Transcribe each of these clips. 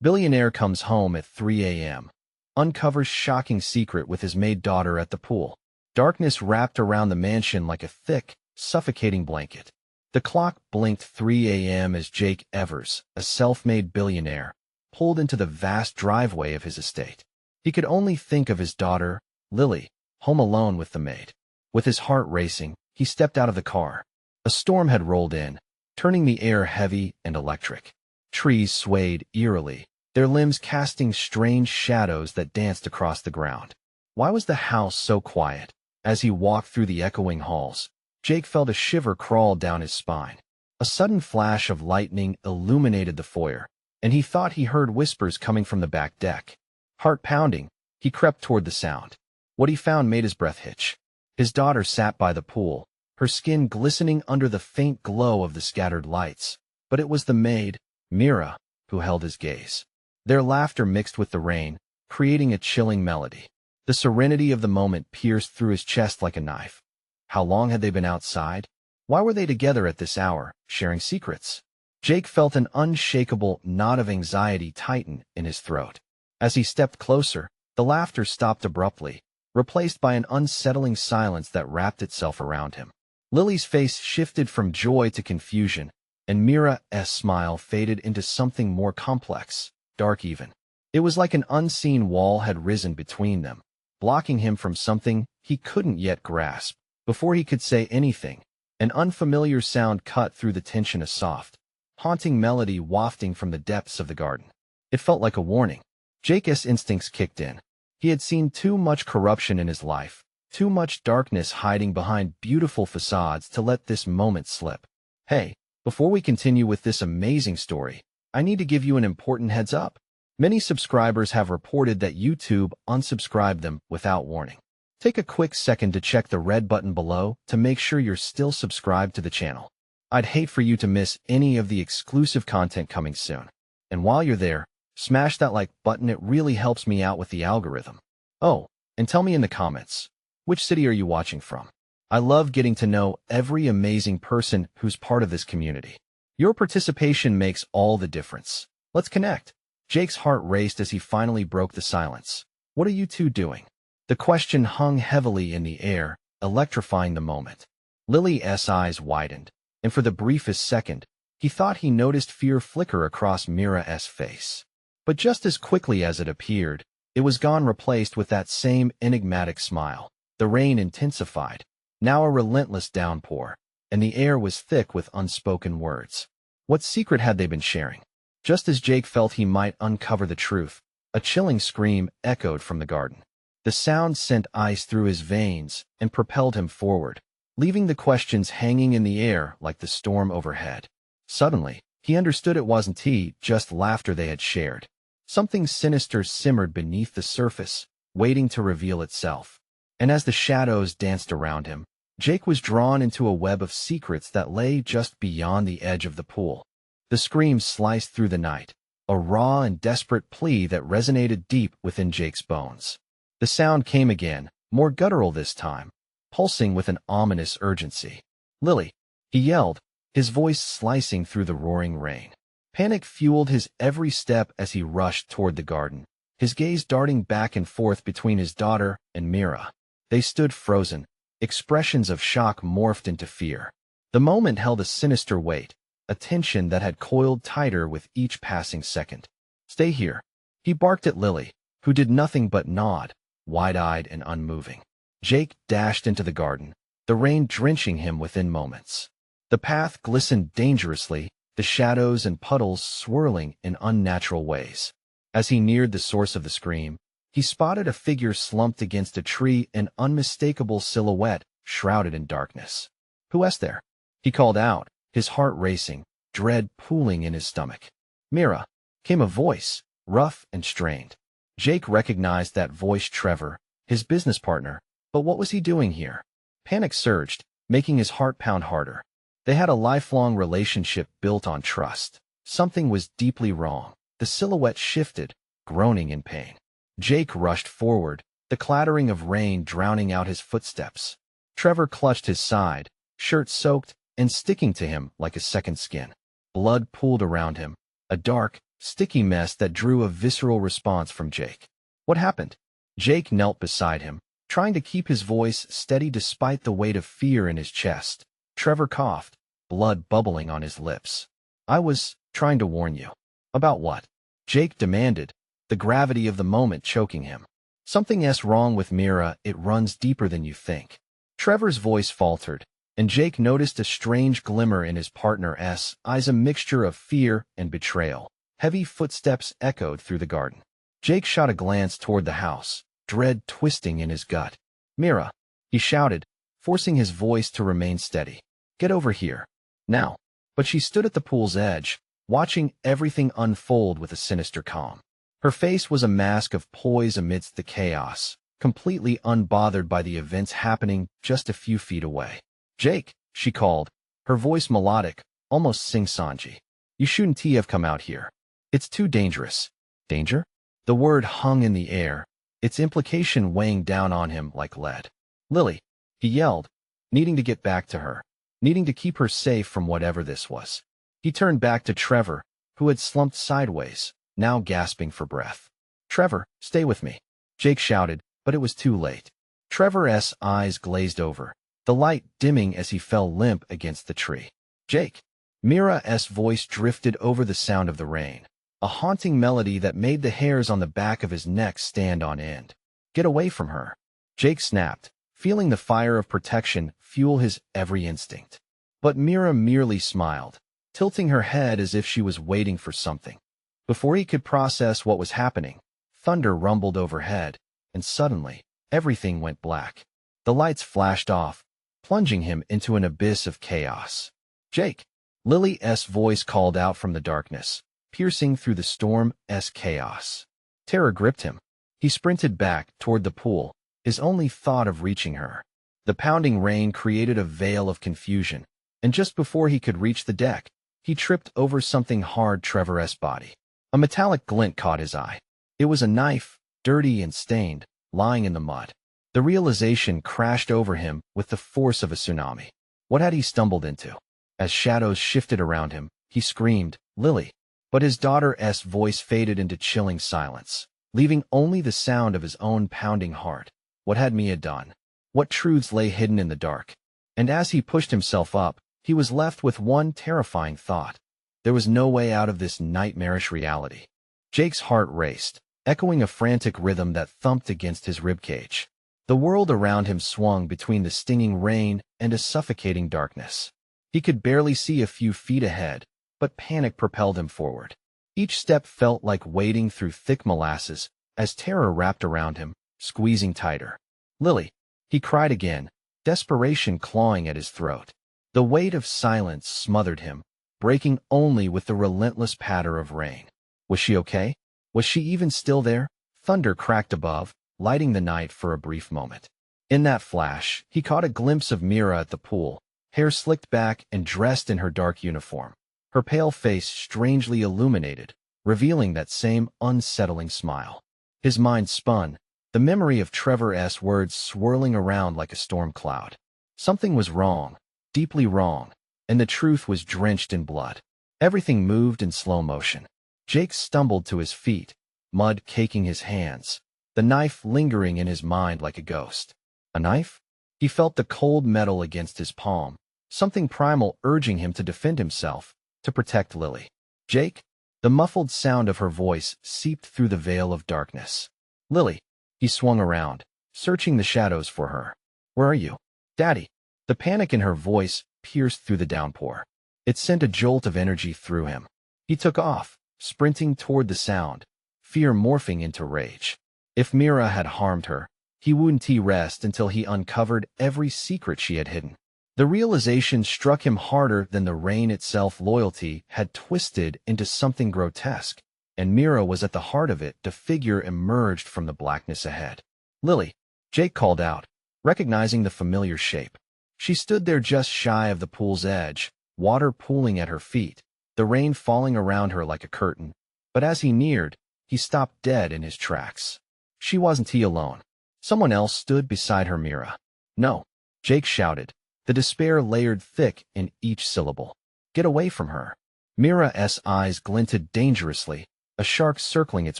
Billionaire comes home at 3 a.m., uncovers shocking secret with his maid daughter at the pool. Darkness wrapped around the mansion like a thick, suffocating blanket. The clock blinked 3 a.m. as Jake Evers, a self-made billionaire, pulled into the vast driveway of his estate. He could only think of his daughter, Lily, home alone with the maid. With his heart racing, he stepped out of the car. A storm had rolled in, turning the air heavy and electric. Trees swayed eerily, their limbs casting strange shadows that danced across the ground. Why was the house so quiet? As he walked through the echoing halls, Jake felt a shiver crawl down his spine. A sudden flash of lightning illuminated the foyer, and he thought he heard whispers coming from the back deck. Heart pounding, he crept toward the sound. What he found made his breath hitch. His daughter sat by the pool, her skin glistening under the faint glow of the scattered lights. But it was the maid, Mira, who held his gaze. Their laughter mixed with the rain, creating a chilling melody. The serenity of the moment pierced through his chest like a knife. How long had they been outside? Why were they together at this hour, sharing secrets? Jake felt an unshakable knot of anxiety tighten in his throat. As he stepped closer, the laughter stopped abruptly, replaced by an unsettling silence that wrapped itself around him. Lily's face shifted from joy to confusion, and Mira's smile faded into something more complex, dark even. It was like an unseen wall had risen between them, blocking him from something he couldn't yet grasp. Before he could say anything, an unfamiliar sound cut through the tension, a soft, haunting melody wafting from the depths of the garden. It felt like a warning. Jake's instincts kicked in. He had seen too much corruption in his life, too much darkness hiding behind beautiful facades to let this moment slip. Hey, before we continue with this amazing story, I need to give you an important heads up. Many subscribers have reported that YouTube unsubscribed them without warning. Take a quick second to check the red button below to make sure you're still subscribed to the channel. I'd hate for you to miss any of the exclusive content coming soon. And while you're there, smash that like button, it really helps me out with the algorithm. Oh, and tell me in the comments, which city are you watching from? I love getting to know every amazing person who's part of this community. Your participation makes all the difference. Let's connect. Jake's heart raced as he finally broke the silence. What are you two doing? The question hung heavily in the air, electrifying the moment. Lily's eyes widened, and for the briefest second, he thought he noticed fear flicker across Mira's face. But just as quickly as it appeared, it was gone, replaced with that same enigmatic smile. The rain intensified, now a relentless downpour, and the air was thick with unspoken words. What secret had they been sharing? Just as Jake felt he might uncover the truth, a chilling scream echoed from the garden. The sound sent ice through his veins and propelled him forward, leaving the questions hanging in the air like the storm overhead. Suddenly, he understood it wasn't just laughter they had shared. Something sinister simmered beneath the surface, waiting to reveal itself. And as the shadows danced around him, Jake was drawn into a web of secrets that lay just beyond the edge of the pool. The scream sliced through the night, a raw and desperate plea that resonated deep within Jake's bones. The sound came again, more guttural this time, pulsing with an ominous urgency. "Lily!" he yelled, his voice slicing through the roaring rain. Panic fueled his every step as he rushed toward the garden, his gaze darting back and forth between his daughter and Mira. They stood frozen, expressions of shock morphed into fear. The moment held a sinister weight, a tension that had coiled tighter with each passing second. "Stay here," he barked at Lily, who did nothing but nod, wide-eyed and unmoving. Jake dashed into the garden, the rain drenching him within moments. The path glistened dangerously, the shadows and puddles swirling in unnatural ways. As he neared the source of the scream, he spotted a figure slumped against a tree, an unmistakable silhouette shrouded in darkness. "Who's there?" he called out, his heart racing, dread pooling in his stomach. "Mira," came a voice, rough and strained. Jake recognized that voice, Trevor, his business partner, but what was he doing here? Panic surged, making his heart pound harder. They had a lifelong relationship built on trust. Something was deeply wrong. The silhouette shifted, groaning in pain. Jake rushed forward, the clattering of rain drowning out his footsteps. Trevor clutched his side, shirt soaked and sticking to him like a second skin. Blood pooled around him, a dark, sticky mess that drew a visceral response from Jake. What happened? Jake knelt beside him, trying to keep his voice steady despite the weight of fear in his chest. Trevor coughed, blood bubbling on his lips. I was trying to warn you. About what? Jake demanded, the gravity of the moment choking him. Something's wrong with Mira, it runs deeper than you think. Trevor's voice faltered, and Jake noticed a strange glimmer in his partner's eyes, a mixture of fear and betrayal. Heavy footsteps echoed through the garden. Jake shot a glance toward the house, dread twisting in his gut. Mira, he shouted, forcing his voice to remain steady. Get over here. Now. But she stood at the pool's edge, watching everything unfold with a sinister calm. Her face was a mask of poise amidst the chaos, completely unbothered by the events happening just a few feet away. Jake, she called, her voice melodic, almost sing-songy. You shouldn't have come out here. It's too dangerous. Danger? The word hung in the air, its implication weighing down on him like lead. Lily, he yelled, needing to get back to her, needing to keep her safe from whatever this was. He turned back to Trevor, who had slumped sideways, now gasping for breath. Trevor, stay with me, Jake shouted, but it was too late. Trevor's eyes glazed over, the light dimming as he fell limp against the tree. Jake. Mira's voice drifted over the sound of the rain, a haunting melody that made the hairs on the back of his neck stand on end. Get away from her. Jake snapped, feeling the fire of protection fuel his every instinct. But Mira merely smiled, tilting her head as if she was waiting for something. Before he could process what was happening, thunder rumbled overhead, and suddenly, everything went black. The lights flashed off, plunging him into an abyss of chaos. Jake! Lily's voice called out from the darkness, piercing through the storm's chaos. Terror gripped him. He sprinted back toward the pool, his only thought of reaching her. The pounding rain created a veil of confusion, and just before he could reach the deck, he tripped over something hard. Trevor's body. A metallic glint caught his eye. It was a knife, dirty and stained, lying in the mud. The realization crashed over him with the force of a tsunami. What had he stumbled into? As shadows shifted around him, he screamed, Lily. But his daughter's voice faded into chilling silence, leaving only the sound of his own pounding heart. What had Mia done? What truths lay hidden in the dark? And as he pushed himself up, he was left with one terrifying thought. There was no way out of this nightmarish reality. Jake's heart raced, echoing a frantic rhythm that thumped against his ribcage. The world around him swung between the stinging rain and a suffocating darkness. He could barely see a few feet ahead, but panic propelled him forward. Each step felt like wading through thick molasses as terror wrapped around him, squeezing tighter. Lily, he cried again, desperation clawing at his throat. The weight of silence smothered him, breaking only with the relentless patter of rain. Was she okay? Was she even still there? Thunder cracked above, lighting the night for a brief moment. In that flash, he caught a glimpse of Mira at the pool, hair slicked back and dressed in her dark uniform, her pale face strangely illuminated, revealing that same unsettling smile. His mind spun, the memory of Trevor's words swirling around like a storm cloud. Something was wrong, deeply wrong, and the truth was drenched in blood. Everything moved in slow motion. Jake stumbled to his feet, mud caking his hands, the knife lingering in his mind like a ghost. A knife? He felt the cold metal against his palm, something primal urging him to defend himself, to protect Lily. Jake? The muffled sound of her voice seeped through the veil of darkness. Lily. He swung around, searching the shadows for her. Where are you? Daddy. The panic in her voice pierced through the downpour. It sent a jolt of energy through him. He took off, sprinting toward the sound, fear morphing into rage. If Mira had harmed her, he wouldn't rest until he uncovered every secret she had hidden. The realization struck him harder than the rain itself. Loyalty had twisted into something grotesque, and Mira was at the heart of it. The figure emerged from the blackness ahead. Lily, Jake called out, recognizing the familiar shape. She stood there just shy of the pool's edge, water pooling at her feet, the rain falling around her like a curtain. But as he neared, he stopped dead in his tracks. She wasn't alone. Someone else stood beside her. Mira. No, Jake shouted, the despair layered thick in each syllable. Get away from her. Mira's eyes glinted dangerously, a shark circling its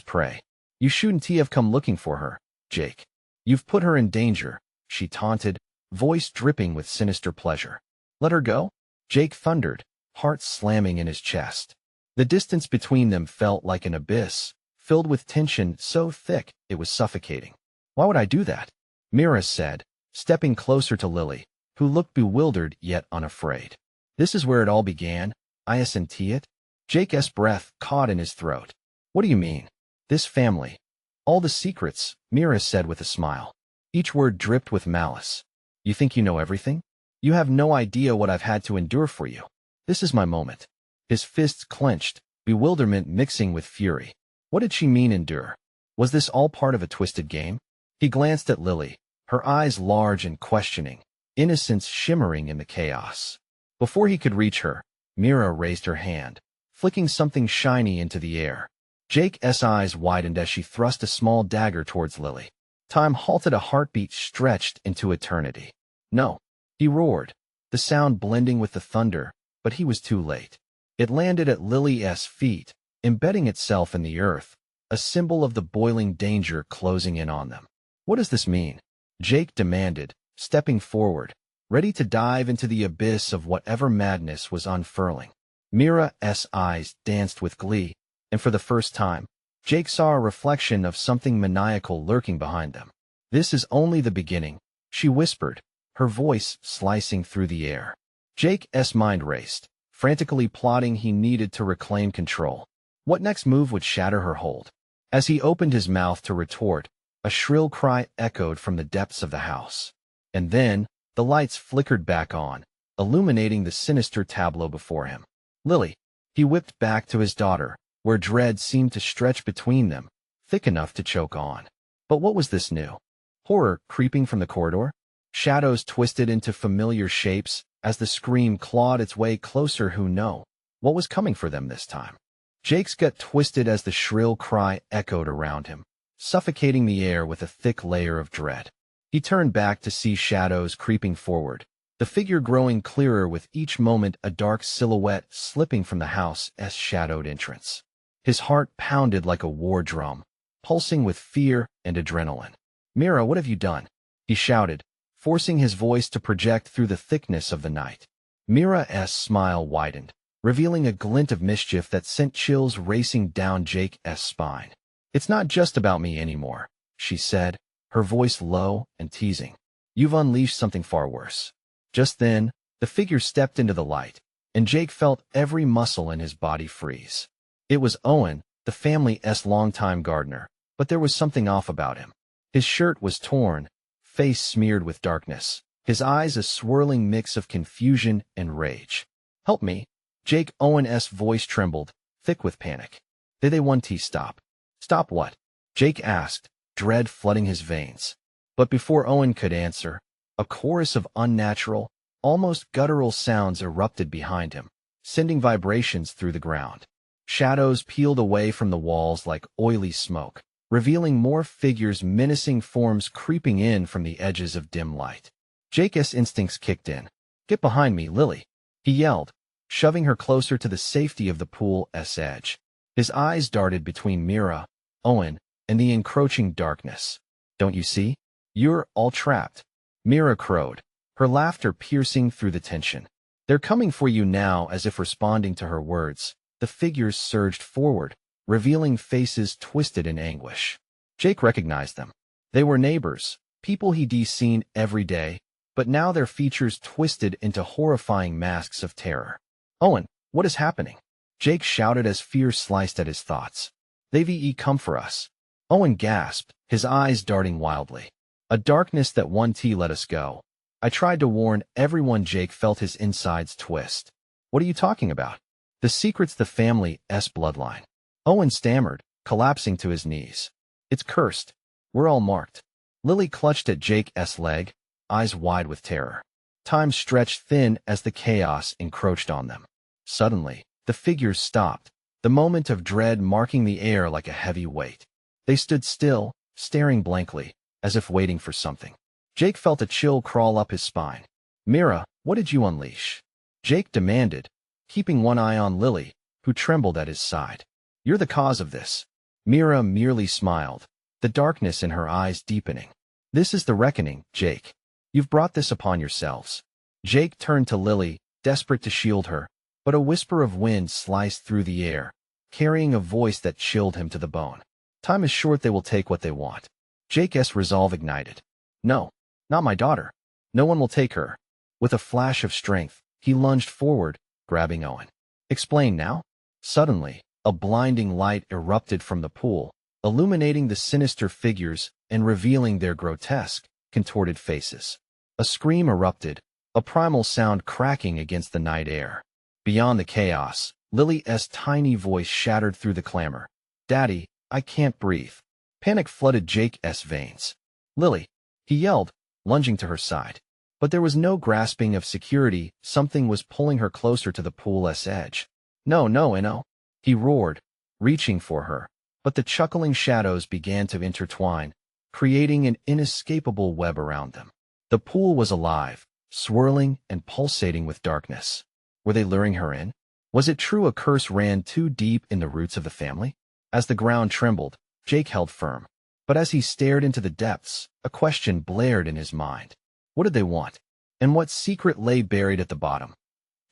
prey. You shouldn't have come looking for her, Jake. You've put her in danger, she taunted, voice dripping with sinister pleasure. Let her go? Jake thundered, heart slamming in his chest. The distance between them felt like an abyss, filled with tension so thick it was suffocating. Why would I do that? Mira said, stepping closer to Lily, who looked bewildered yet unafraid. This is where it all began, isn't it? Jake's breath caught in his throat. What do you mean? This family. All the secrets, Mira said with a smile. Each word dripped with malice. You think you know everything? You have no idea what I've had to endure for you. This is my moment. His fists clenched, bewilderment mixing with fury. What did she mean endure? Was this all part of a twisted game? He glanced at Lily, her eyes large and questioning, innocence shimmering in the chaos. Before he could reach her, Mira raised her hand, flicking something shiny into the air. Jake's eyes widened as she thrust a small dagger towards Lily. Time halted, a heartbeat stretched into eternity. No, he roared, the sound blending with the thunder, but he was too late. It landed at Lily's feet, embedding itself in the earth, a symbol of the boiling danger closing in on them. What does this mean? Jake demanded, stepping forward, ready to dive into the abyss of whatever madness was unfurling. Mira's eyes danced with glee, and for the first time, Jake saw a reflection of something maniacal lurking behind them. This is only the beginning, she whispered, her voice slicing through the air. Jake's mind raced, frantically plotting he needed to reclaim control. What next move would shatter her hold? As he opened his mouth to retort, a shrill cry echoed from the depths of the house. And then, the lights flickered back on, illuminating the sinister tableau before him. Lily. He whipped back to his daughter, where dread seemed to stretch between them, thick enough to choke on. But what was this new horror creeping from the corridor? Shadows twisted into familiar shapes as the scream clawed its way closer. Who knew what was coming for them this time? Jake's gut twisted as the shrill cry echoed around him, suffocating the air with a thick layer of dread. He turned back to see shadows creeping forward, the figure growing clearer with each moment, a dark silhouette slipping from the house's shadowed entrance. His heart pounded like a war drum, pulsing with fear and adrenaline. Mira, what have you done? He shouted, forcing his voice to project through the thickness of the night. Mira's smile widened, revealing a glint of mischief that sent chills racing down Jake's spine. It's not just about me anymore, she said, her voice low and teasing. You've unleashed something far worse. Just then, the figure stepped into the light, and Jake felt every muscle in his body freeze. It was Owen, the family's longtime gardener, but there was something off about him. His shirt was torn, face smeared with darkness, his eyes a swirling mix of confusion and rage. Help me. Jake Owen's voice trembled, thick with panic. Did they want to stop? Stop what? Jake asked, dread flooding his veins. But before Owen could answer, a chorus of unnatural, almost guttural sounds erupted behind him, sending vibrations through the ground. Shadows peeled away from the walls like oily smoke, revealing more figures, menacing forms creeping in from the edges of dim light. Jake's instincts kicked in. Get behind me, Lily, he yelled, shoving her closer to the safety of the pool's edge. His eyes darted between Mira, Owen, and the encroaching darkness. Don't you see? You're all trapped. Mira crowed, her laughter piercing through the tension. They're coming for you now. As if responding to her words, the figures surged forward, revealing faces twisted in anguish. Jake recognized them. They were neighbors, people he'd seen every day, but now their features twisted into horrifying masks of terror. Owen, what is happening? Jake shouted as fear sliced at his thoughts. They've come for us. Owen gasped, his eyes darting wildly. A darkness that won't let us go. I tried to warn everyone. Jake felt his insides twist. What are you talking about? The secret's the family's bloodline. Owen stammered, collapsing to his knees. It's cursed. We're all marked. Lily clutched at Jake's leg, eyes wide with terror. Time stretched thin as the chaos encroached on them. Suddenly, the figures stopped, the moment of dread marking the air like a heavy weight. They stood still, staring blankly, as if waiting for something. Jake felt a chill crawl up his spine. Mira, what did you unleash? Jake demanded, keeping one eye on Lily, who trembled at his side. "You're the cause of this." Mira merely smiled, the darkness in her eyes deepening. "This is the reckoning, Jake. You've brought this upon yourselves." Jake turned to Lily, desperate to shield her, but a whisper of wind sliced through the air, carrying a voice that chilled him to the bone. "Time is short, they will take what they want." Jake's resolve ignited. "No, not my daughter. No one will take her." With a flash of strength, he lunged forward, grabbing Owen. "Explain now." Suddenly, a blinding light erupted from the pool, illuminating the sinister figures and revealing their grotesque, contorted faces. A scream erupted, a primal sound cracking against the night air. Beyond the chaos, Lily's tiny voice shattered through the clamor. "Daddy, I can't breathe." Panic flooded Jake's veins. "Lily," he yelled, lunging to her side. But there was no grasping of security, something was pulling her closer to the pool's edge. "No, no," he roared, reaching for her, but the chuckling shadows began to intertwine, creating an inescapable web around them. The pool was alive, swirling and pulsating with darkness. Were they luring her in? Was it true a curse ran too deep in the roots of the family? As the ground trembled, Jake held firm. But as he stared into the depths, a question blared in his mind. What did they want? And what secret lay buried at the bottom?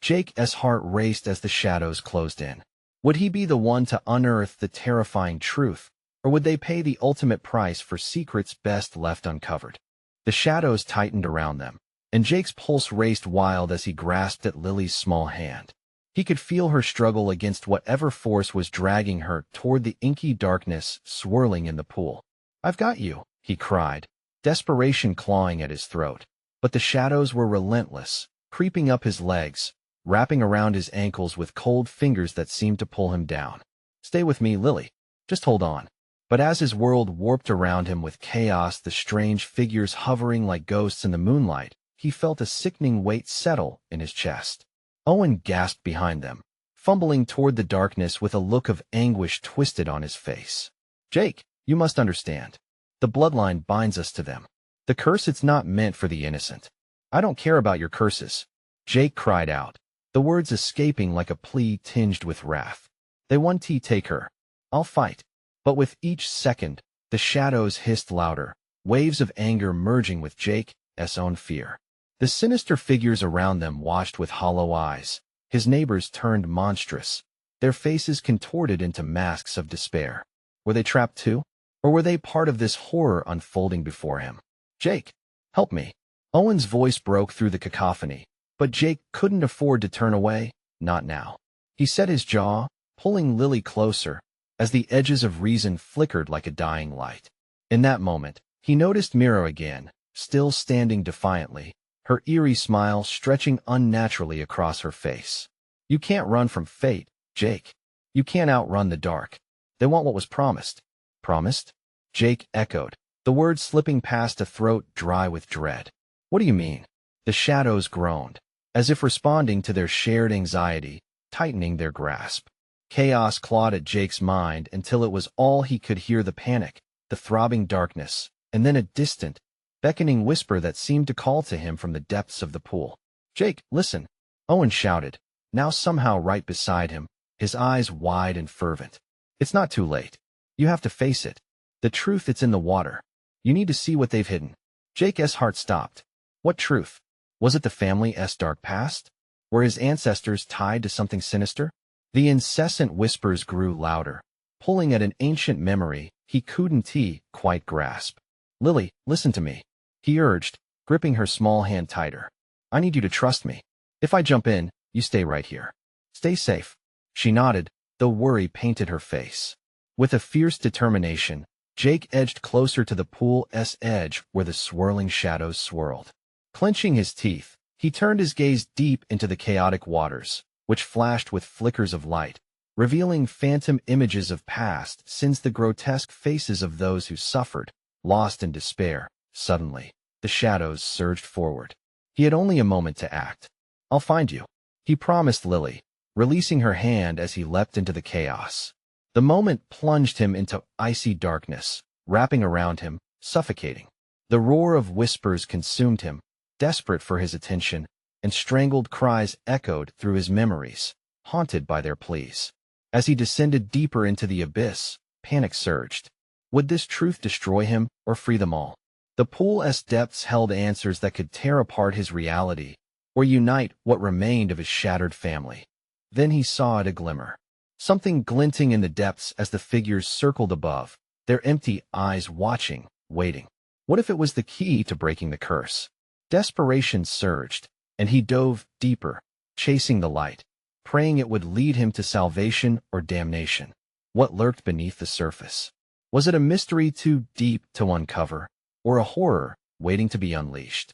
Jake's heart raced as the shadows closed in. Would he be the one to unearth the terrifying truth, or would they pay the ultimate price for secrets best left uncovered? The shadows tightened around them, and Jake's pulse raced wild as he grasped at Lily's small hand. He could feel her struggle against whatever force was dragging her toward the inky darkness swirling in the pool. "I've got you," he cried, desperation clawing at his throat. But the shadows were relentless, creeping up his legs, wrapping around his ankles with cold fingers that seemed to pull him down. "Stay with me, Lily. Just hold on." But as his world warped around him with chaos, the strange figures hovering like ghosts in the moonlight, he felt a sickening weight settle in his chest. Owen gasped behind them, fumbling toward the darkness with a look of anguish twisted on his face. "Jake, you must understand. The bloodline binds us to them. The curse, it's not meant for the innocent." "I don't care about your curses," Jake cried out, the words escaping like a plea tinged with wrath. "They want to take her. I'll fight." But with each second, the shadows hissed louder, waves of anger merging with Jake's own fear. The sinister figures around them watched with hollow eyes. His neighbors turned monstrous, their faces contorted into masks of despair. Were they trapped too? Or were they part of this horror unfolding before him? "Jake, help me." Owen's voice broke through the cacophony, but Jake couldn't afford to turn away, not now. He set his jaw, pulling Lily closer, as the edges of reason flickered like a dying light. In that moment, he noticed Mira again, still standing defiantly, her eerie smile stretching unnaturally across her face. "You can't run from fate, Jake. You can't outrun the dark. They want what was promised." "Promised?" Jake echoed, the words slipping past a throat dry with dread. "What do you mean?" The shadows groaned, as if responding to their shared anxiety, tightening their grasp. Chaos clawed at Jake's mind until it was all he could hear: the panic, the throbbing darkness, and then a distant, beckoning whisper that seemed to call to him from the depths of the pool. "Jake, listen!" Owen shouted, now somehow right beside him, his eyes wide and fervent. "It's not too late. You have to face it. The truth, it's in the water. You need to see what they've hidden." Jake's heart stopped. What truth? Was it the family's dark past? Were his ancestors tied to something sinister? The incessant whispers grew louder, pulling at an ancient memory he couldn't quite grasp. "Lily, listen to me," he urged, gripping her small hand tighter. "I need you to trust me. If I jump in, you stay right here. Stay safe." She nodded, though worry painted her face. With a fierce determination, Jake edged closer to the pool's edge where the swirling shadows swirled. Clenching his teeth, he turned his gaze deep into the chaotic waters, which flashed with flickers of light, revealing phantom images of past sins, the grotesque faces of those who suffered, lost in despair. Suddenly, the shadows surged forward. He had only a moment to act. "I'll find you," he promised Lily, releasing her hand as he leapt into the chaos. The moment plunged him into icy darkness, wrapping around him, suffocating. The roar of whispers consumed him, desperate for his attention, and strangled cries echoed through his memories, haunted by their pleas. As he descended deeper into the abyss, panic surged. Would this truth destroy him or free them all? The pool's depths held answers that could tear apart his reality or unite what remained of his shattered family. Then he saw it a glimmer. Something glinting in the depths as the figures circled above, their empty eyes watching, waiting. What if it was the key to breaking the curse? Desperation surged, and he dove deeper, chasing the light, praying it would lead him to salvation or damnation. What lurked beneath the surface? Was it a mystery too deep to uncover, or a horror waiting to be unleashed?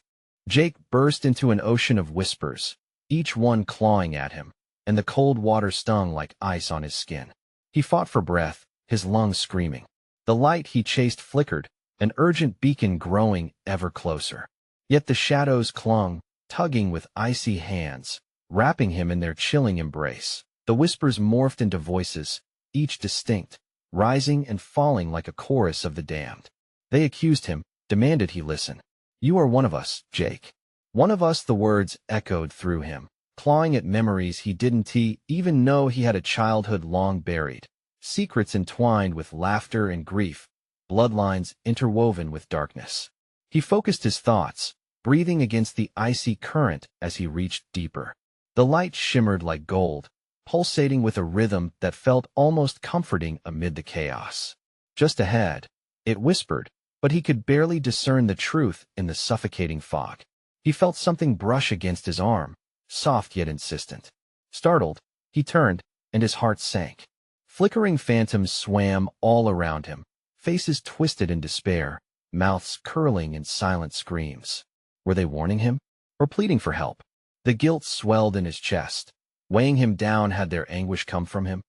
Jake burst into an ocean of whispers, each one clawing at him, and the cold water stung like ice on his skin. He fought for breath, his lungs screaming. The light he chased flickered, an urgent beacon growing ever closer. Yet the shadows clung, tugging with icy hands, wrapping him in their chilling embrace. The whispers morphed into voices, each distinct, rising and falling like a chorus of the damned. They accused him, demanded he listen. "You are one of us, Jake. One of us," the words echoed through him, clawing at memories he didn't even know he had, a childhood long buried, secrets entwined with laughter and grief, bloodlines interwoven with darkness. He focused his thoughts, breathing against the icy current as he reached deeper. The light shimmered like gold, pulsating with a rhythm that felt almost comforting amid the chaos. Just ahead, it whispered, but he could barely discern the truth in the suffocating fog. He felt something brush against his arm, soft yet insistent. Startled, he turned, and his heart sank. Flickering phantoms swam all around him, faces twisted in despair, mouths curling in silent screams. Were they warning him, or pleading for help? The guilt swelled in his chest, weighing him down. Had their anguish come from him?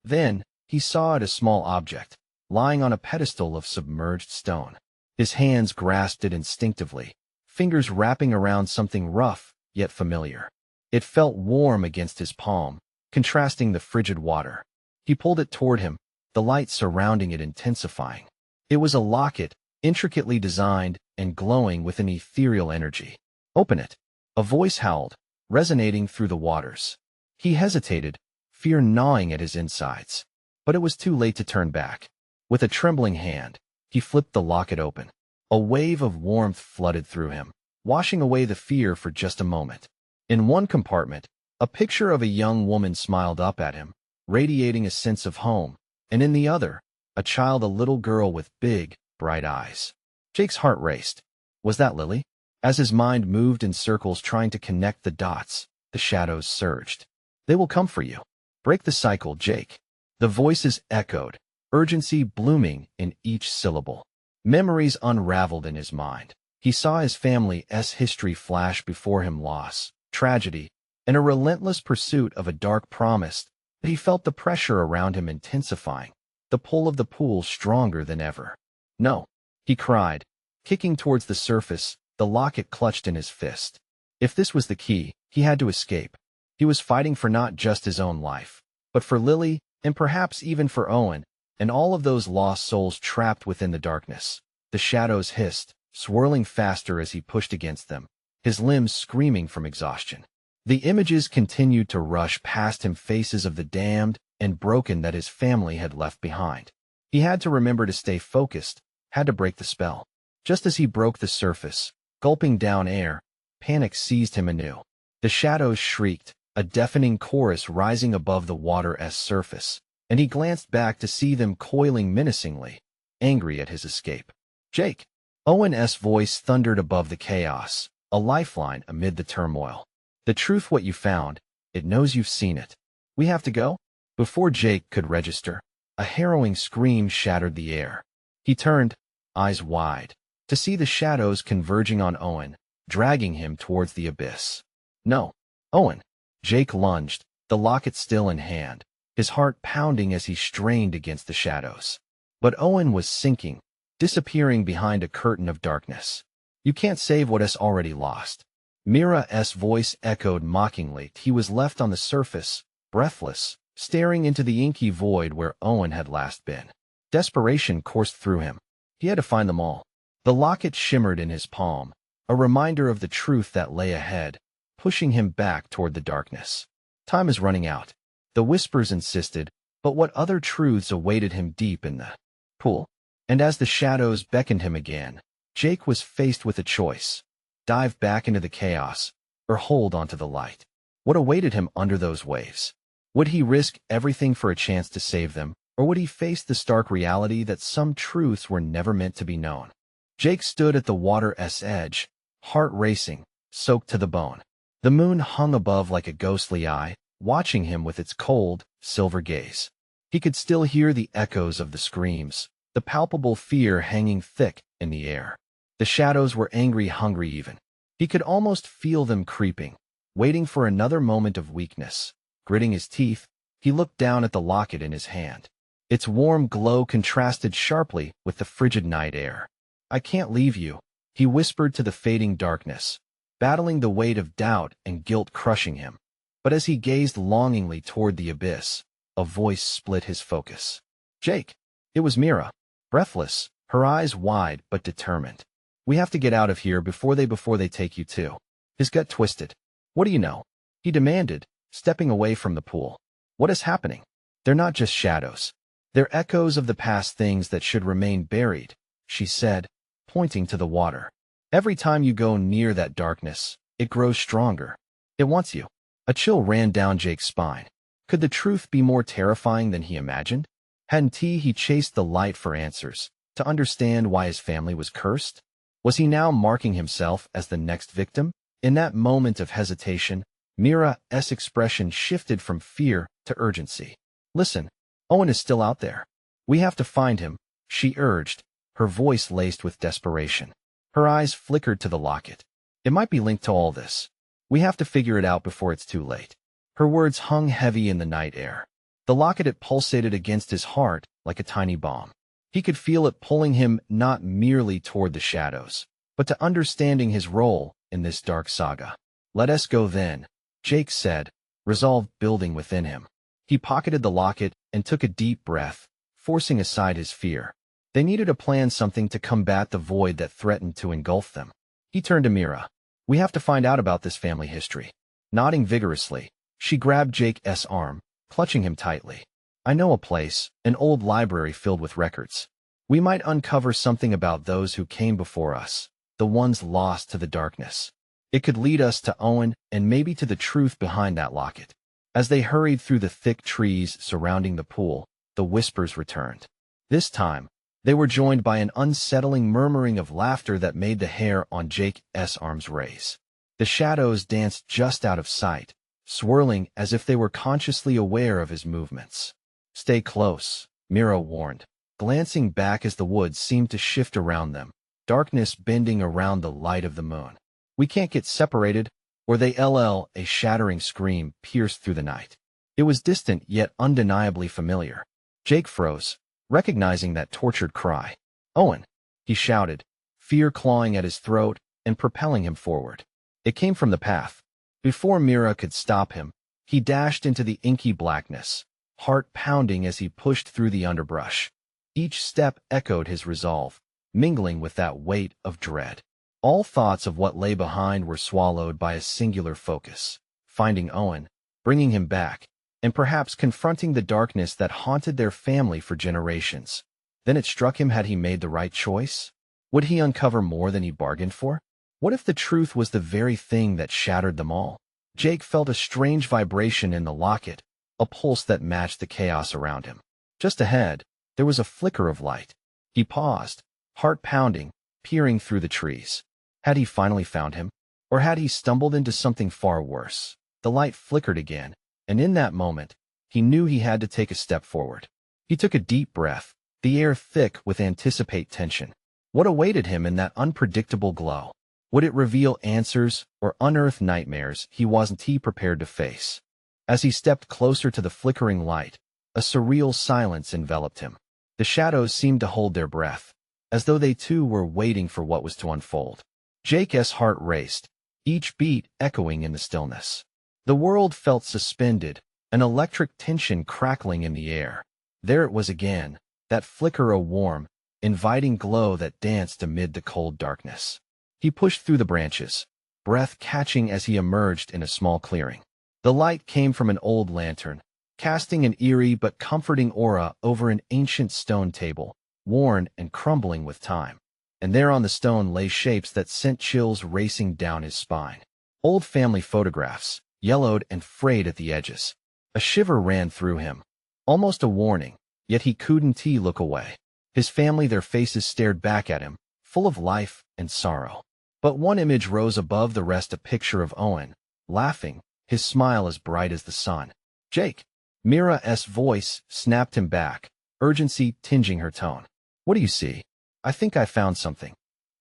Then, he saw it, a small object, lying on a pedestal of submerged stone. His hands grasped it instinctively, fingers wrapping around something rough yet familiar. It felt warm against his palm, contrasting the frigid water. He pulled it toward him, the light surrounding it intensifying. It was a locket, intricately designed and glowing with an ethereal energy. "Open it," a voice howled, resonating through the waters. He hesitated, fear gnawing at his insides. But it was too late to turn back. With a trembling hand, he flipped the locket open. A wave of warmth flooded through him, washing away the fear for just a moment. In one compartment, a picture of a young woman smiled up at him, radiating a sense of home, and in the other, a child, a little girl with big, bright eyes. Jake's heart raced. Was that Lily? As his mind moved in circles trying to connect the dots, the shadows surged. "They will come for you. Break the cycle, Jake." The voices echoed, urgency blooming in each syllable. Memories unraveled in his mind. He saw his family's history flash before him, loss, tragedy, and a relentless pursuit of a dark promise. But he felt the pressure around him intensifying, the pull of the pool stronger than ever. "No," he cried, kicking towards the surface, the locket clutched in his fist. If this was the key, he had to escape. He was fighting for not just his own life, but for Lily, and perhaps even for Owen, and all of those lost souls trapped within the darkness. The shadows hissed, swirling faster as he pushed against them, his limbs screaming from exhaustion. The images continued to rush past him, faces of the damned and broken that his family had left behind. He had to remember to stay focused, had to break the spell. Just as he broke the surface, gulping down air, panic seized him anew. The shadows shrieked, a deafening chorus rising above the water's surface, and he glanced back to see them coiling menacingly, angry at his escape. "Jake!" Owen's voice thundered above the chaos, a lifeline amid the turmoil. "The truth, what you found, it knows you've seen it. We have to go?" Before Jake could register, a harrowing scream shattered the air. He turned, eyes wide, to see the shadows converging on Owen, dragging him towards the abyss. "No, Owen!" Jake lunged, the locket still in hand, his heart pounding as he strained against the shadows. But Owen was sinking, disappearing behind a curtain of darkness. "You can't save what is already lost." Mira's voice echoed mockingly. He was left on the surface, breathless, staring into the inky void where Owen had last been. Desperation coursed through him. He had to find them all. The locket shimmered in his palm, a reminder of the truth that lay ahead, pushing him back toward the darkness. "Time is running out," the whispers insisted, But what other truths awaited him deep in the pool? And as the shadows beckoned him again, Jake was faced with a choice: dive back into the chaos, or hold onto the light. What awaited him under those waves? Would he risk everything for a chance to save them, or would he face the stark reality that some truths were never meant to be known? Jake stood at the water's edge, heart racing, soaked to the bone. The moon hung above like a ghostly eye, watching him with its cold, silver gaze. He could still hear the echoes of the screams, the palpable fear hanging thick in the air. The shadows were angry, hungry even. He could almost feel them creeping, waiting for another moment of weakness. Gritting his teeth, he looked down at the locket in his hand. Its warm glow contrasted sharply with the frigid night air. "I can't leave you," he whispered to the fading darkness, battling the weight of doubt and guilt crushing him. But as he gazed longingly toward the abyss, a voice split his focus. "Jake!" It was Mira, breathless, her eyes wide but determined. "We have to get out of here before they take you too." His gut twisted. "What do you know?" he demanded, stepping away from the pool. "What is happening?" "They're not just shadows. They're echoes of the past, things that should remain buried," she said, pointing to the water. "Every time you go near that darkness, it grows stronger. It wants you." A chill ran down Jake's spine. Could the truth be more terrifying than he imagined? Hadn't he chased the light for answers, to understand why his family was cursed? Was he now marking himself as the next victim? In that moment of hesitation, Mira's expression shifted from fear to urgency. "Listen, Owen is still out there. We have to find him," she urged, her voice laced with desperation. Her eyes flickered to the locket. "It might be linked to all this. We have to figure it out before it's too late." Her words hung heavy in the night air. The locket, it pulsated against his heart like a tiny bomb. He could feel it pulling him not merely toward the shadows, but to understanding his role in this dark saga. "Let us go then," Jake said, resolve building within him. He pocketed the locket and took a deep breath, forcing aside his fear. They needed a plan, something to combat the void that threatened to engulf them. He turned to Mira. "We have to find out about this family history." Nodding vigorously, she grabbed Jake's arm, clutching him tightly. "I know a place, an old library filled with records. We might uncover something about those who came before us, the ones lost to the darkness. It could lead us to Owen and maybe to the truth behind that locket." As they hurried through the thick trees surrounding the pool, the whispers returned. This time, they were joined by an unsettling murmuring of laughter that made the hair on Jake's arms raise. The shadows danced just out of sight, swirling as if they were consciously aware of his movements. "Stay close," Mira warned, glancing back as the woods seemed to shift around them, darkness bending around the light of the moon. "We can't get separated, or a shattering scream pierced through the night. It was distant yet undeniably familiar. Jake froze, recognizing that tortured cry. "Owen!" he shouted, fear clawing at his throat and propelling him forward. It came from the path. Before Mira could stop him, he dashed into the inky blackness, heart pounding as he pushed through the underbrush. Each step echoed his resolve, mingling with that weight of dread. All thoughts of what lay behind were swallowed by a singular focus: finding Owen, bringing him back, and perhaps confronting the darkness that haunted their family for generations. Then it struck him, had he made the right choice? Would he uncover more than he bargained for? What if the truth was the very thing that shattered them all? Jake felt a strange vibration in the locket, a pulse that matched the chaos around him. Just ahead, there was a flicker of light. He paused, heart pounding, peering through the trees. Had he finally found him? Or had he stumbled into something far worse? The light flickered again, and in that moment, he knew he had to take a step forward. He took a deep breath, the air thick with anticipate tension. What awaited him in that unpredictable glow? Would it reveal answers or unearth nightmares he wasn't prepared to face? As he stepped closer to the flickering light, a surreal silence enveloped him. The shadows seemed to hold their breath, as though they too were waiting for what was to unfold. Jake's heart raced, each beat echoing in the stillness. The world felt suspended, an electric tension crackling in the air. There it was again, that flicker, a warm, inviting glow that danced amid the cold darkness. He pushed through the branches, breath catching as he emerged in a small clearing. The light came from an old lantern, casting an eerie but comforting aura over an ancient stone table, worn and crumbling with time. And there on the stone lay shapes that sent chills racing down his spine. Old family photographs, yellowed and frayed at the edges. A shiver ran through him, almost a warning, yet he couldn't look away. His family, their faces stared back at him, full of life and sorrow. But one image rose above the rest, a picture of Owen, laughing, his smile as bright as the sun. "Jake!" Mira's voice snapped him back, urgency tinging her tone. "What do you see?" "I think I found something,"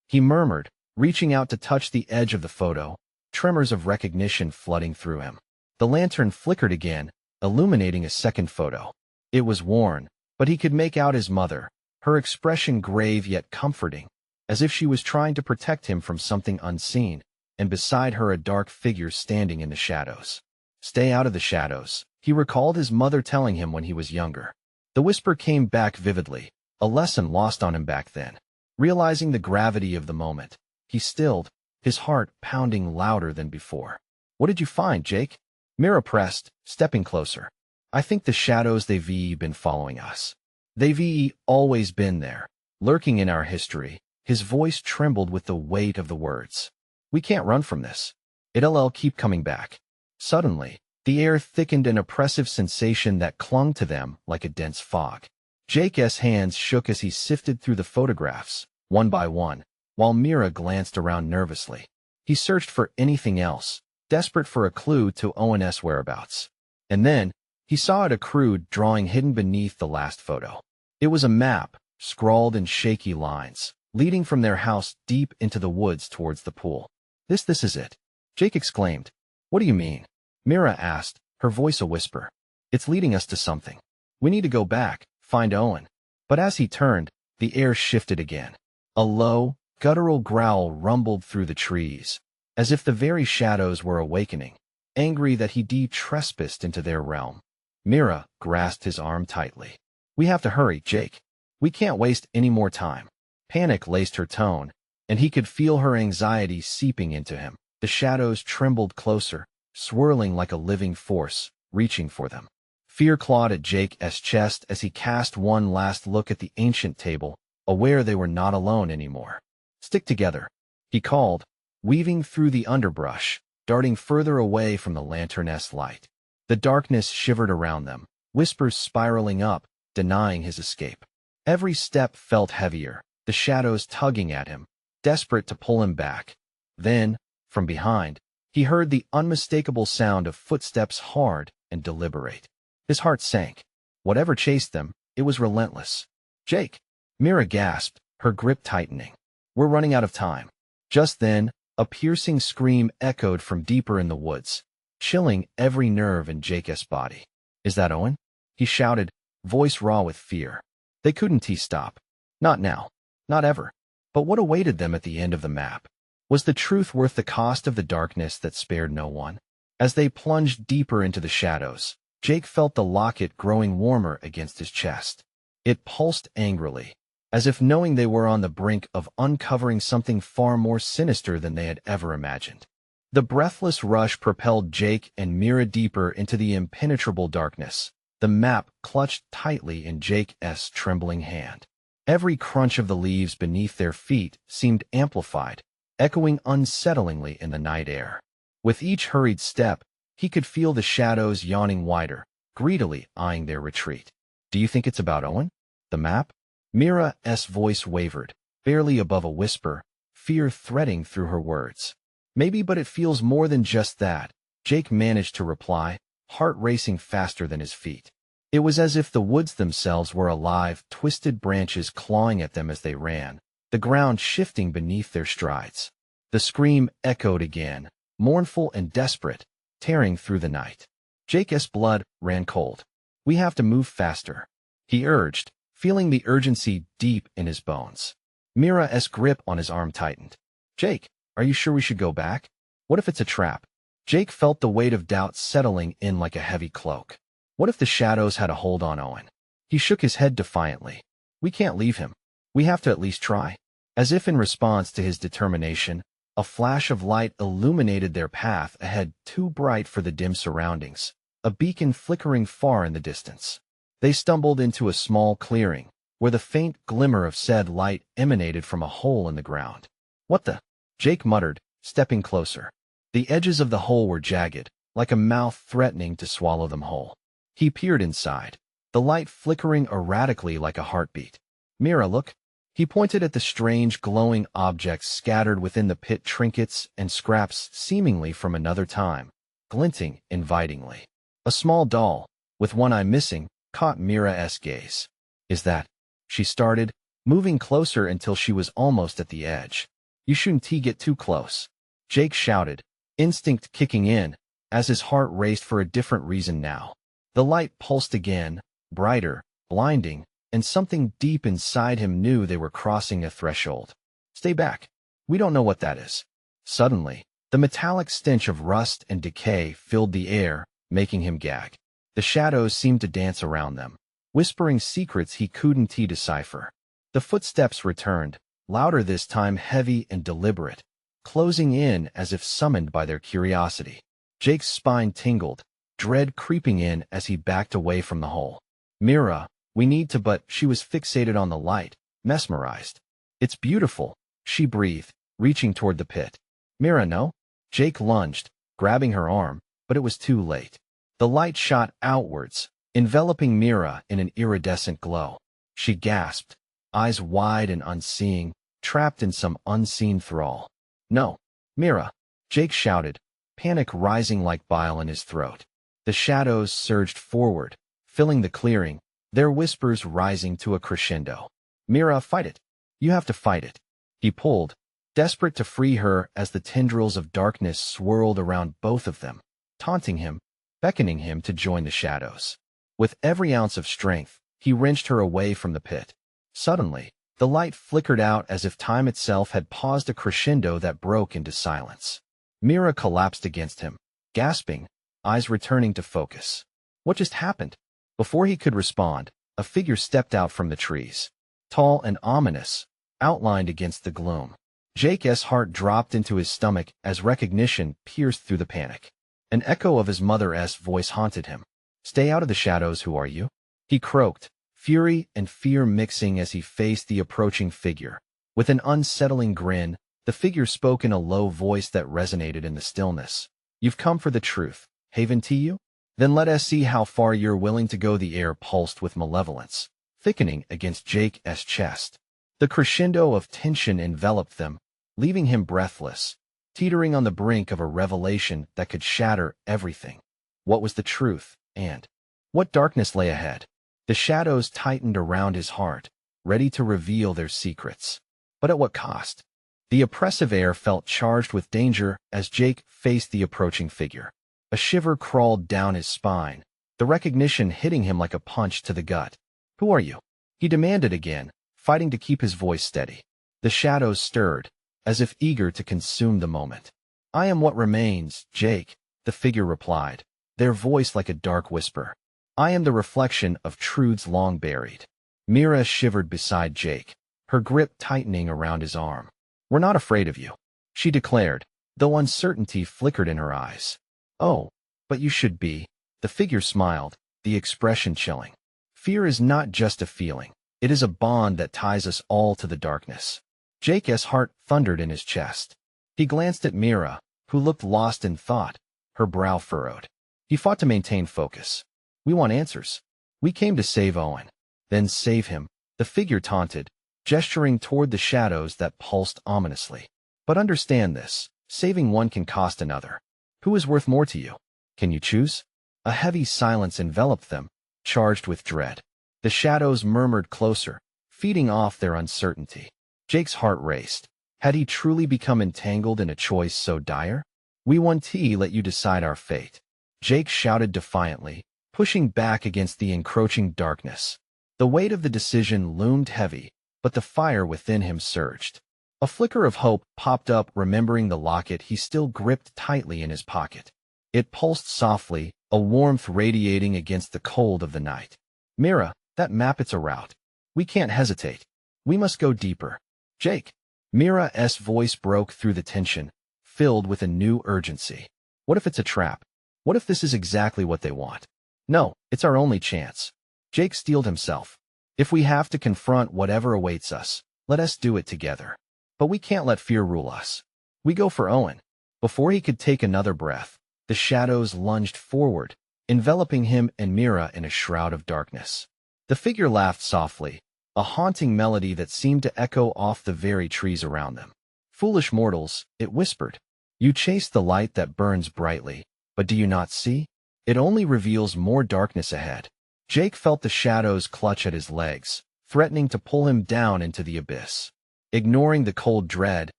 he murmured, reaching out to touch the edge of the photo, tremors of recognition flooding through him. The lantern flickered again, illuminating a second photo. It was worn, but he could make out his mother, her expression grave yet comforting, as if she was trying to protect him from something unseen, and beside her a dark figure standing in the shadows. "Stay out of the shadows," he recalled his mother telling him when he was younger. The whisper came back vividly, a lesson lost on him back then. Realizing the gravity of the moment, he stilled, his heart pounding louder than before. "What did you find, Jake?" Mira pressed, stepping closer. "I think the shadows, they've been following us. They've always been there, lurking in our history." His voice trembled with the weight of the words. "We can't run from this. It'll keep coming back." Suddenly, the air thickened, an oppressive sensation that clung to them like a dense fog. Jake's hands shook as he sifted through the photographs, one by one, while Mira glanced around nervously. He searched for anything else, desperate for a clue to Owen's whereabouts. And then, he saw it, a crude drawing hidden beneath the last photo. It was a map, scrawled in shaky lines, leading from their house deep into the woods towards the pool. This is it," Jake exclaimed. "What do you mean?" Mira asked, her voice a whisper. "It's leading us to something. We need to go back, find Owen." But as he turned, the air shifted again. A low, guttural growl rumbled through the trees, as if the very shadows were awakening, angry that he trespassed into their realm. Mira grasped his arm tightly. "We have to hurry, Jake. We can't waste any more time." Panic laced her tone, and he could feel her anxiety seeping into him. The shadows trembled closer, swirling like a living force, reaching for them. Fear clawed at Jake's chest as he cast one last look at the ancient table, aware they were not alone anymore. "Stick together," he called, weaving through the underbrush, darting further away from the lantern's light. The darkness shivered around them, whispers spiraling up, denying his escape. Every step felt heavier, the shadows tugging at him, desperate to pull him back. Then, from behind, he heard the unmistakable sound of footsteps, hard and deliberate. His heart sank. Whatever chased them, it was relentless. "Jake!" Mira gasped, her grip tightening. "We're running out of time." Just then, a piercing scream echoed from deeper in the woods, chilling every nerve in Jake's body. "Is that Owen?" he shouted, voice raw with fear. They couldn't stop. Not now. Not ever. But what awaited them at the end of the map? Was the truth worth the cost of the darkness that spared no one? As they plunged deeper into the shadows, Jake felt the locket growing warmer against his chest. It pulsed angrily, as if knowing they were on the brink of uncovering something far more sinister than they had ever imagined. The breathless rush propelled Jake and Mira deeper into the impenetrable darkness, the map clutched tightly in Jake's trembling hand. Every crunch of the leaves beneath their feet seemed amplified, echoing unsettlingly in the night air. With each hurried step, he could feel the shadows yawning wider, greedily eyeing their retreat. "Do you think it's about Owen? The map?" Mira's voice wavered, barely above a whisper, fear threading through her words. "Maybe, but it feels more than just that," Jake managed to reply, heart racing faster than his feet. It was as if the woods themselves were alive, twisted branches clawing at them as they ran, the ground shifting beneath their strides. The scream echoed again, mournful and desperate, tearing through the night. Jake's blood ran cold. "We have to move faster," he urged, feeling the urgency deep in his bones. Mira's grip on his arm tightened. "Jake, are you sure we should go back? What if it's a trap?" Jake felt the weight of doubt settling in like a heavy cloak. What if the shadows had a hold on Owen? He shook his head defiantly. "We can't leave him. We have to at least try." As if in response to his determination, a flash of light illuminated their path ahead, too bright for the dim surroundings, a beacon flickering far in the distance. They stumbled into a small clearing, where the faint glimmer of said light emanated from a hole in the ground. "What the?" Jake muttered, stepping closer. The edges of the hole were jagged, like a mouth threatening to swallow them whole. He peered inside, the light flickering erratically like a heartbeat. "Mira, look." He pointed at the strange glowing objects scattered within the pit, trinkets and scraps seemingly from another time, glinting invitingly. A small doll, with one eye missing, caught Mira's gaze. "Is that?" she started, moving closer until she was almost at the edge. "You shouldn't get too close," Jake shouted, instinct kicking in, as his heart raced for a different reason now. The light pulsed again, brighter, blinding, and something deep inside him knew they were crossing a threshold. "Stay back. We don't know what that is." Suddenly, the metallic stench of rust and decay filled the air, making him gag. The shadows seemed to dance around them, whispering secrets he couldn't decipher. The footsteps returned, louder this time, heavy and deliberate, closing in as if summoned by their curiosity. Jake's spine tingled, dread creeping in as he backed away from the hole. "Mira, we need to," but she was fixated on the light, mesmerized. "It's beautiful," she breathed, reaching toward the pit. "Mira, no?" Jake lunged, grabbing her arm, but it was too late. The light shot outwards, enveloping Mira in an iridescent glow. She gasped, eyes wide and unseeing, trapped in some unseen thrall. "No, Mira!" Jake shouted, panic rising like bile in his throat. The shadows surged forward, filling the clearing, their whispers rising to a crescendo. "Mira, fight it. You have to fight it." He pulled, desperate to free her as the tendrils of darkness swirled around both of them, taunting him, beckoning him to join the shadows. With every ounce of strength, he wrenched her away from the pit. Suddenly, the light flickered out as if time itself had paused, a crescendo that broke into silence. Mira collapsed against him, gasping, eyes returning to focus. What just happened? Before he could respond, a figure stepped out from the trees. Tall and ominous, outlined against the gloom. Jake's heart dropped into his stomach as recognition pierced through the panic. An echo of his mother's voice haunted him. "Stay out of the shadows, who are you?" He croaked, fury and fear mixing as he faced the approaching figure. With an unsettling grin, the figure spoke in a low voice that resonated in the stillness. "You've come for the truth, haven't you? Then let us see how far you're willing to go." The air pulsed with malevolence, thickening against Jake's chest. The crescendo of tension enveloped them, leaving him breathless, teetering on the brink of a revelation that could shatter everything. What was the truth, and what darkness lay ahead? The shadows tightened around his heart, ready to reveal their secrets. But at what cost? The oppressive air felt charged with danger as Jake faced the approaching figure. A shiver crawled down his spine, the recognition hitting him like a punch to the gut. "Who are you?" he demanded again, fighting to keep his voice steady. The shadows stirred, as if eager to consume the moment. "I am what remains, Jake," the figure replied, their voice like a dark whisper. "I am the reflection of truths long buried." Mira shivered beside Jake, her grip tightening around his arm. "We're not afraid of you," she declared, though uncertainty flickered in her eyes. "Oh, but you should be." The figure smiled, the expression chilling. "Fear is not just a feeling. It is a bond that ties us all to the darkness." Jake's heart thundered in his chest. He glanced at Mira, who looked lost in thought, her brow furrowed. He fought to maintain focus. "We want answers. We came to save Owen." "Then save him," the figure taunted, gesturing toward the shadows that pulsed ominously. "But understand this, saving one can cost another. Who is worth more to you? Can you choose?" A heavy silence enveloped them, charged with dread. The shadows murmured closer, feeding off their uncertainty. Jake's heart raced. Had he truly become entangled in a choice so dire? "We won't let you decide our fate," Jake shouted defiantly, pushing back against the encroaching darkness. The weight of the decision loomed heavy, but the fire within him surged. A flicker of hope popped up, remembering the locket he still gripped tightly in his pocket. It pulsed softly, a warmth radiating against the cold of the night. "Mira, that map, it's a route. We can't hesitate. We must go deeper." "Jake!" Mira's voice broke through the tension, filled with a new urgency. "What if it's a trap? What if this is exactly what they want? No, it's our only chance. Jake steeled himself. If we have to confront whatever awaits us, let us do it together. But we can't let fear rule us. We go for Owen. Before he could take another breath, the shadows lunged forward, enveloping him and Mira in a shroud of darkness. The figure laughed softly, a haunting melody that seemed to echo off the very trees around them. Foolish mortals, it whispered. You chase the light that burns brightly, but do you not see? It only reveals more darkness ahead. Jake felt the shadows clutch at his legs, threatening to pull him down into the abyss. Ignoring the cold dread,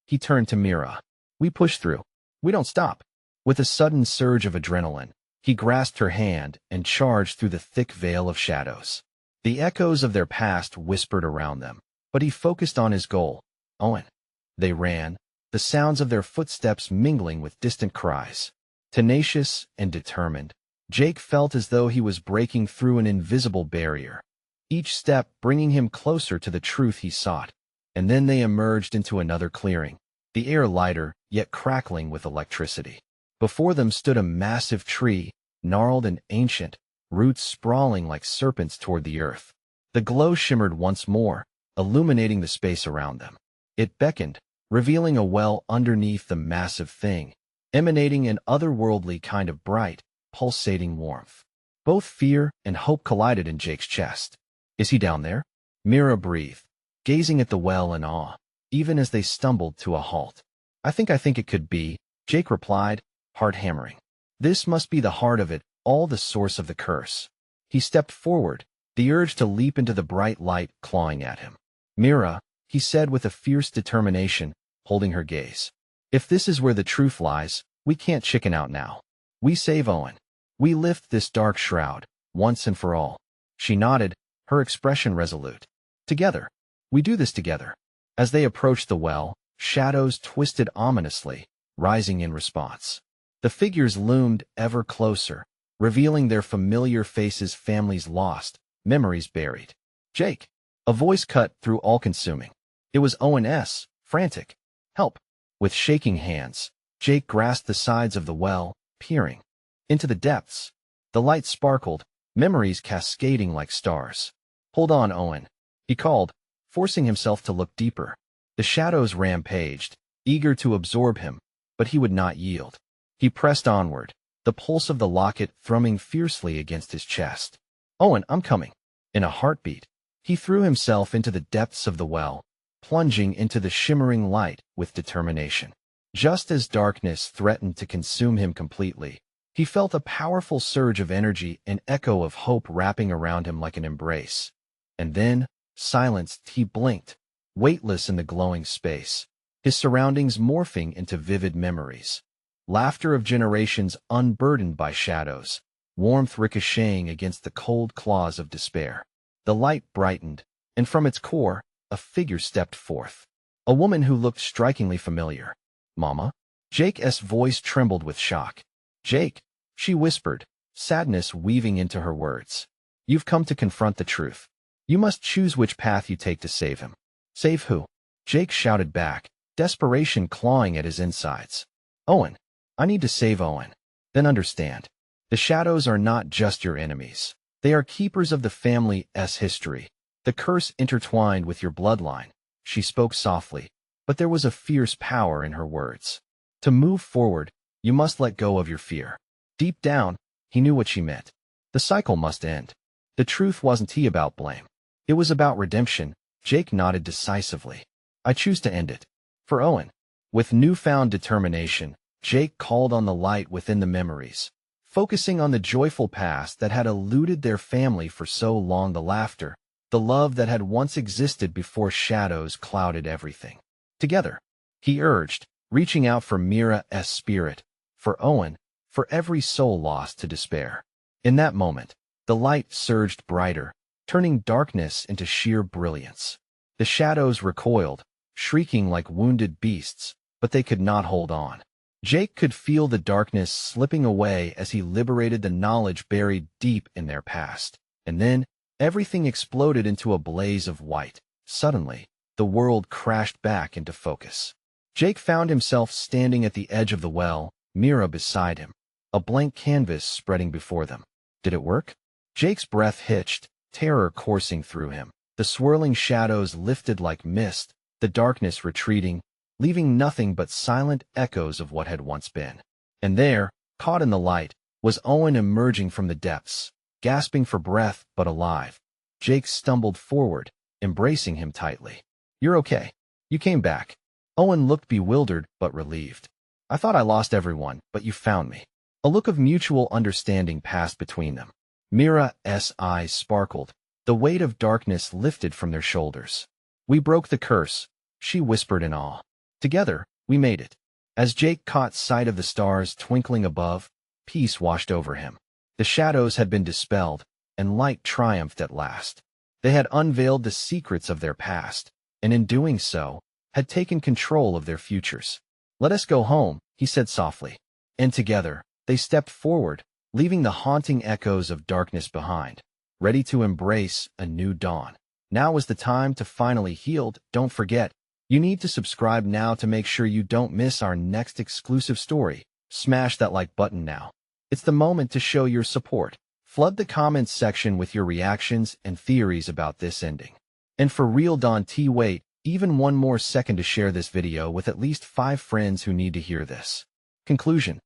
he turned to Mira. We push through. We don't stop. With a sudden surge of adrenaline, he grasped her hand and charged through the thick veil of shadows. The echoes of their past whispered around them, but he focused on his goal, Owen. They ran, the sounds of their footsteps mingling with distant cries. Tenacious and determined, Jake felt as though he was breaking through an invisible barrier, each step bringing him closer to the truth he sought. And then they emerged into another clearing, the air lighter, yet crackling with electricity. Before them stood a massive tree, gnarled and ancient, roots sprawling like serpents toward the earth. The glow shimmered once more, illuminating the space around them. It beckoned, revealing a well underneath the massive thing, emanating an otherworldly kind of bright, pulsating warmth. Both fear and hope collided in Jake's chest. Is he down there? Mira breathed, gazing at the well in awe, even as they stumbled to a halt. I think it could be, Jake replied, heart hammering. This must be the heart of it, all the source of the curse. He stepped forward, the urge to leap into the bright light clawing at him. Mira, he said with a fierce determination, holding her gaze. If this is where the truth lies, we can't chicken out now. We save Owen. We lift this dark shroud, once and for all. She nodded, her expression resolute. Together. We do this together. As they approached the well, shadows twisted ominously, rising in response. The figures loomed ever closer, revealing their familiar faces, families lost, memories buried. Jake. A voice cut through all-consuming. It was Owen S., frantic. Help. With shaking hands, Jake grasped the sides of the well, peering into the depths. The light sparkled, memories cascading like stars. Hold on, Owen, he called, forcing himself to look deeper. The shadows rampaged, eager to absorb him, but he would not yield. He pressed onward, the pulse of the locket thrumming fiercely against his chest. Owen, I'm coming. In a heartbeat, he threw himself into the depths of the well, plunging into the shimmering light with determination. Just as darkness threatened to consume him completely, he felt a powerful surge of energy, an echo of hope wrapping around him like an embrace. And then, silenced, he blinked, weightless in the glowing space, his surroundings morphing into vivid memories. Laughter of generations unburdened by shadows, warmth ricocheting against the cold claws of despair. The light brightened, and from its core, a figure stepped forth. A woman who looked strikingly familiar. Mama? Jake's voice trembled with shock. Jake, she whispered, sadness weaving into her words. You've come to confront the truth. You must choose which path you take to save him. Save who? Jake shouted back, desperation clawing at his insides. Owen. I need to save Owen. Then understand. The shadows are not just your enemies. They are keepers of the family's history. The curse intertwined with your bloodline. She spoke softly, but there was a fierce power in her words. To move forward, you must let go of your fear. Deep down, he knew what she meant. The cycle must end. The truth wasn't about blame. It was about redemption. Jake nodded decisively. I choose to end it. For Owen. With newfound determination, Jake called on the light within the memories, focusing on the joyful past that had eluded their family for so long, the laughter, the love that had once existed before shadows clouded everything. Together, he urged, reaching out for Mira's spirit, for Owen, for every soul lost to despair. In that moment, the light surged brighter, turning darkness into sheer brilliance. The shadows recoiled, shrieking like wounded beasts, but they could not hold on. Jake could feel the darkness slipping away as he liberated the knowledge buried deep in their past. And then, everything exploded into a blaze of white. Suddenly, the world crashed back into focus. Jake found himself standing at the edge of the well, Mira beside him. a blank canvas spreading before them. Did it work? Jake's breath hitched, terror coursing through him. The swirling shadows lifted like mist, the darkness retreating, leaving nothing but silent echoes of what had once been. And there, caught in the light, was Owen emerging from the depths, gasping for breath but alive. Jake stumbled forward, embracing him tightly. "You're okay. You came back." Owen looked bewildered but relieved. "I thought I lost everyone, but you found me." A look of mutual understanding passed between them. Mira's eyes sparkled. The weight of darkness lifted from their shoulders. "We broke the curse," she whispered in awe. "Together, we made it." As Jake caught sight of the stars twinkling above, peace washed over him. The shadows had been dispelled, and light triumphed at last. They had unveiled the secrets of their past, and in doing so, had taken control of their futures. "Let us go home," he said softly. And together, they stepped forward, leaving the haunting echoes of darkness behind, ready to embrace a new dawn. Now was the time to finally heal. Don't forget, you need to subscribe now to make sure you don't miss our next exclusive story. Smash that like button now. It's the moment to show your support. Flood the comments section with your reactions and theories about this ending. And for real, wait even one more second to share this video with at least 5 friends who need to hear this. Conclusion.